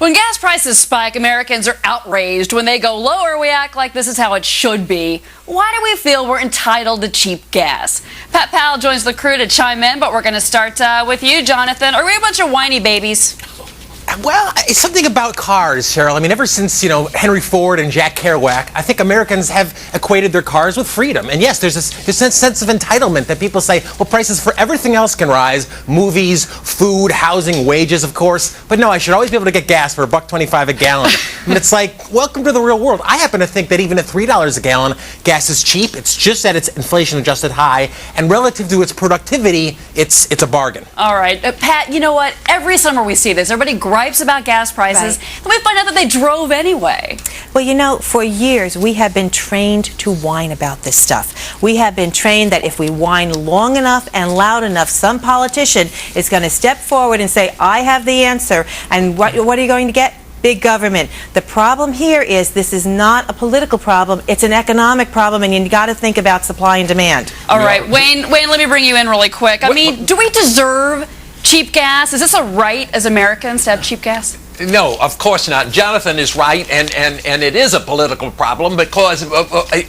When gas prices spike, Americans are outraged. When they go lower, we act like this is how it should be. Why do we feel we're entitled to cheap gas? Pat Powell joins the crew to chime in, but we're going to start with you, Jonathan. Are we a bunch of whiny babies? Well, it's something about cars, Cheryl. I mean, ever since, Henry Ford and Jack Kerouac, I think Americans have equated their cars with freedom. And yes, there's this sense of entitlement that people say, well, prices for everything else can rise. Movies, food, housing, wages, of course. But no, I should always be able to get gas for $1.25 a gallon. I mean, it's like, welcome to the real world. I happen to think that even at $3 a gallon, gas is cheap. It's just at its inflation-adjusted high. And relative to its productivity, it's a bargain. All right. Pat, you know what? Every summer we see this. Everybody gripes about gas prices, and we find out that they drove anyway. Well, for years we have been trained to whine about this stuff. We have been trained that if we whine long enough and loud enough, some politician is going to step forward and say, I have the answer. And what are you going to get? Big government. The problem here is this is not a political problem, it's an economic problem, and you got to think about supply and demand. All right, Wayne, let me bring you in really quick. I mean, do we deserve cheap gas? Is this a right as Americans to have cheap gas? No, of course not. Jonathan is right, and it is a political problem because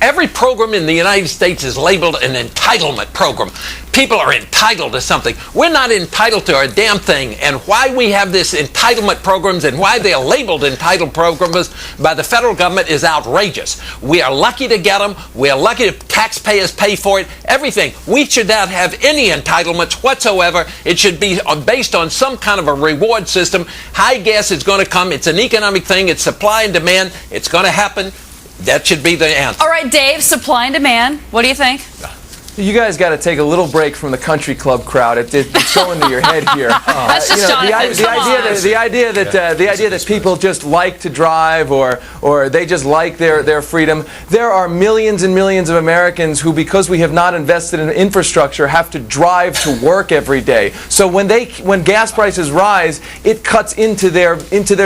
every program in the United States is labeled an entitlement program. People are entitled to something. We're not entitled to a damn thing, and why we have this entitlement programs and why they're labeled entitled programs by the federal government is outrageous. We are lucky to get them. We are lucky to taxpayers pay for it. Everything. We should not have any entitlements whatsoever. It should be based on some kind of a reward system. High gas is going to come. It's an economic thing. It's supply and demand. It's going to happen. That should be the answer. All right, Dave, supply and demand. What do you think? You guys got to take a little break from the country club crowd. It's going to your head here. That's just the idea that people just like to drive or they just like their freedom. There are millions and millions of Americans who, because we have not invested in infrastructure, have to drive to work every day. So when gas prices rise, it cuts into their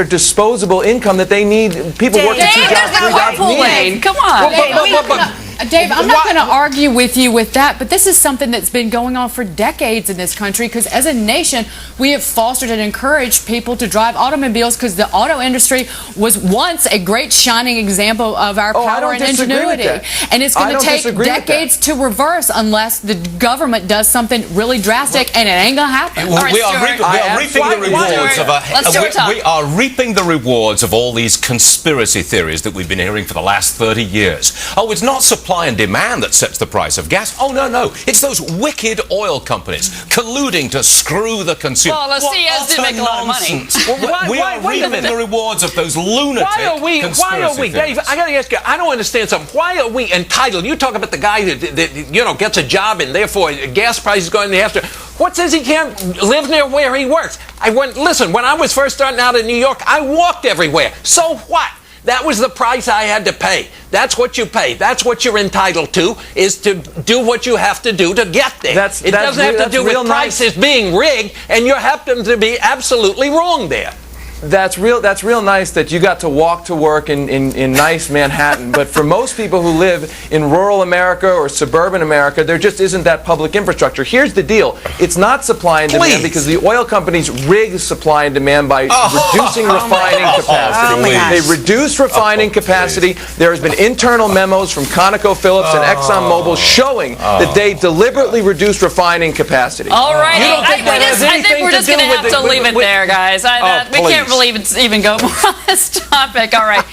disposable income that they need. People working 2 jobs, 3 jobs need. Come on. Dave, I'm not going to argue with you with that, but this is something that's been going on for decades in this country because as a nation, we have fostered and encouraged people to drive automobiles because the auto industry was once a great shining example of our power and ingenuity. And it's going to take decades to reverse unless the government does something really drastic, and it ain't going to happen. We are reaping the rewards of all these conspiracy theories that we've been hearing for the last 30 years. Oh, it's not supply and demand that sets the price of gas. Oh, no. It's those wicked oil companies colluding to screw the consumer. Well, the CS did make a lot of money. We are reaping the rewards of those lunatic conspiracy theories. Dave, I got to ask you, I don't understand something. Why are we entitled? You talk about the guy that gets a job and therefore gas prices going after. What says he can't live near where he works? Listen, when I was first starting out in New York, I walked everywhere. So what? That was the price I had to pay. That's what you pay. That's what you're entitled to, is to do what you have to do to get there. It doesn't have to do with prices being rigged, and you happen to be absolutely wrong there. That's real nice that you got to walk to work in nice Manhattan, but for most people who live in rural America or suburban America, there just isn't that public infrastructure. Here's the deal. It's not supply and demand because the oil companies rig supply and demand by reducing refining capacity. They reduce refining capacity. There has been internal memos from ConocoPhillips and ExxonMobil showing that they deliberately reduced refining capacity. All right. I think we're just going to have to leave it there, guys. We can't really even go more on this topic. All right.